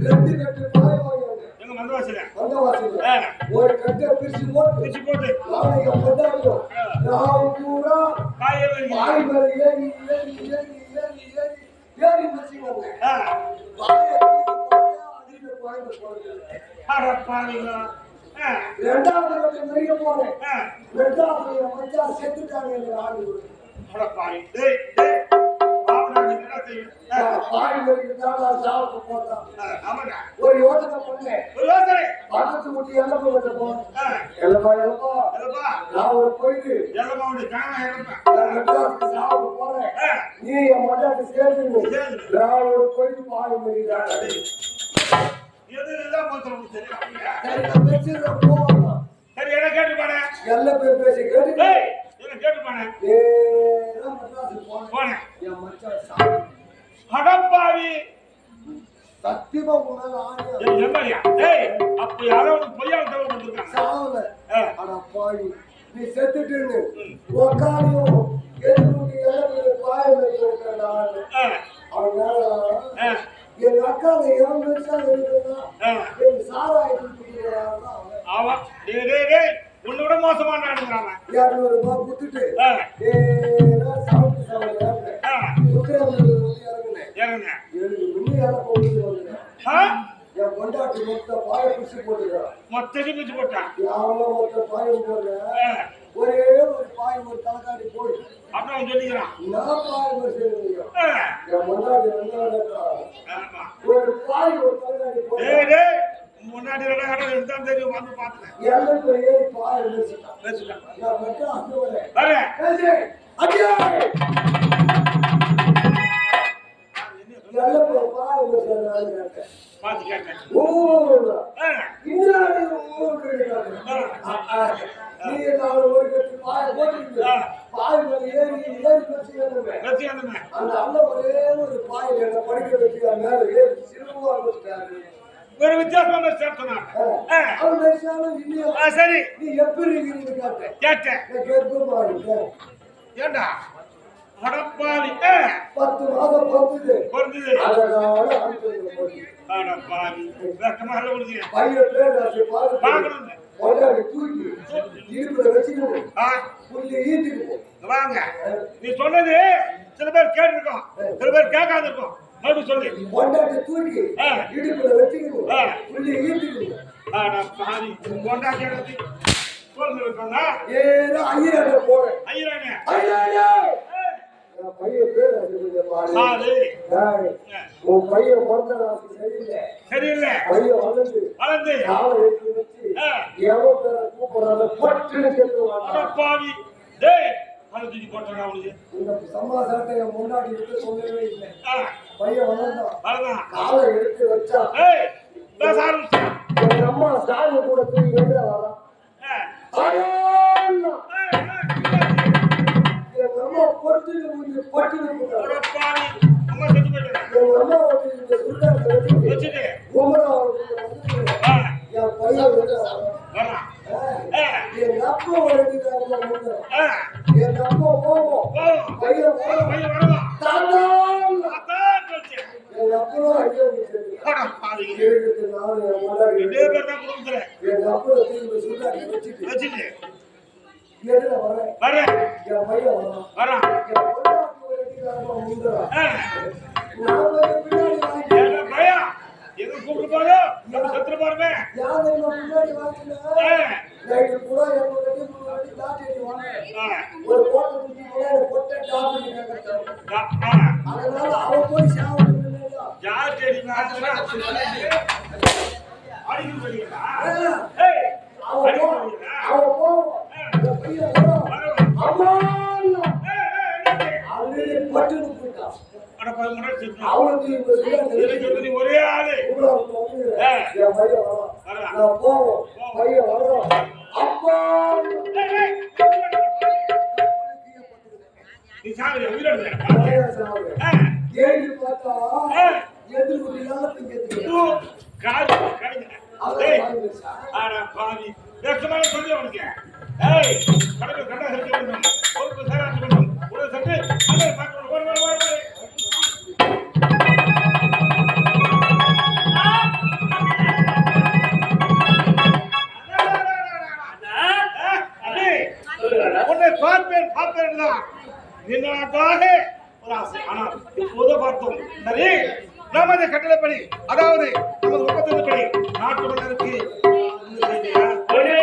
2 கட்டு பாய் வாங்கினாங்க எங்க மந்தவாசில ஒரு கட்டை பிரிச்சு போட்டு நாளைக்கு கொண்டாடியோ நான் பூரா பாய் மேல ஏறி மச்சிங்க ரெண்டாவது கட்டம் வெளிய போறேன் ரெண்டாவது மச்சான் செத்துட்டாங்க எங்க ஆளு ஒரு யோசனை பண்ணேன் பக்கத்து முட்டி எல்லப்பா கிட்ட போனேன் எல்லப்பா நான் ஒரு போயிட்டு சாப்பிட போறேன் நீ என் மச்சாட்டு சேர்ந்து நான் ஒரு போயிட்டு பாய் மறிதான் சரி என்ன கேட்டு பாரு எல்லா பேர் பேசி கேட்டு கேட்டு பாரு போனேன் அடப்பாவி சத்தியமா உன்னால ஆணியா அப்ப யாரோ பொய்யா தவிர பண்ணிருக்காங்க சாவல அடப்பாவி நீ செத்துட்டுன்னு உக்காரியும் எதுக்கு எல்லாம் பாய வைக்கிறேன் அதனால என் அக்காவை எவன் பெருசா இருக்குன்னா என் சாராயத்துக்கு ஆமா உன்னோட மோசமா நடந்துக்கிறாங்க 200 ரூபாய் கொடுத்துட்டு இறங்குனேன் என் கொண்டாட்டி மொத்த பாய பிடிச்சு போட்டுக்கிறான் மொத்தடி பிடிச்சு போட்டான் யாரும் மொத்த பாயம் போடுற ஒரே ஒரு பாயம் ஒரு தலைக்காடி போடு அப்புறம் சொல்லிக்கிறான் நான் பாயம் என் கொண்டாட்டி ஒரு பாய் ஒரு தலைக்காடி போடு முன்னாடி இருந்தாலும் தெரியும் வந்து பார்த்தேன் எல்லாரும் ஏறி பாய் வச்சுட்டான் நான் மட்டும் அங்க வரேன் பார்த்து கேட்டேன் ஒரு வித்தியாசமா சரி நீ எப்படி கேட்டேன் ஏண்டா அடப்பாவி 10 மாதம் பொறுத்தது அடப்பாவி வெக்கமாக உறுதி பையன் பேர் பார்க்கணும் தூக்கி இடுப்புல வச்சுக்கணும் புள்ளி ஈட்டுக்கு வாங்க நீ சொன்னது சில பேர் கேட்டிருக்கோம் சில பேர் கேட்காது இருக்கும் மறுபடியும் சொல்லி கொண்டாட்டி தூக்கி இடுப்புல வச்சுக்கணும் புள்ளி ஈட்டுக்கு அடப்பாவி கொண்டாட்டி எடுத்து சொல்லுங்க இருக்காங்க ஏதோ ஐயராட போறேன் ஐயரானே பையன் பேர் உன் பையன் பிறந்த சரியில்லை பையன் வளர்ந்து யாரை எடுத்து வச்சு எவ்வளவு பேரை கூப்பிடுறாங்க பட்டுன்னு பாவி டேய் அழுதி போட்டாங்க அவனுக்கு இந்த சமாசாரத்தை என் முன்னாடி விட்டு சொல்லவே இல்லை பையன் வளர்ந்தான் காலை எடுத்து வச்சா எங்க அம்மா சாமி கூட தூக்கி வெளியே வரான் எங்க அம்மா பொறுத்து பட்டு எங்க அம்மா வச்சுட்டு என் பையன் எங்க அப்பா எங்க அப்பா போவோம் பையன் தாத்தா எங்க அப்பா எங்க அப்பா வச்சுட்டு வரேன் என் பையன் வரான் எங்க கூப்பிட்டு போறோ சத்துரு பாருங்க பின்னாடி வாங்கிட்டு கூட ஒரு போட்டு அதனால அவன் போய் யார் தேடி ஒரே ஆளு நீ சாகுறியா உயிரோடு சொல்லி அவனுக்கு கடவுள் கண்டா ஒரு சாராட்சி ஒரு சட்டு பார்க்கணும் நீண்டதாக ஒரு ஆசை. ஆனால் இப்போது பார்த்தோம். சரி, நமது கட்டளைப்படி, அதாவது நமது ஒப்பந்தப்படி நாட்டு மன்னருக்கு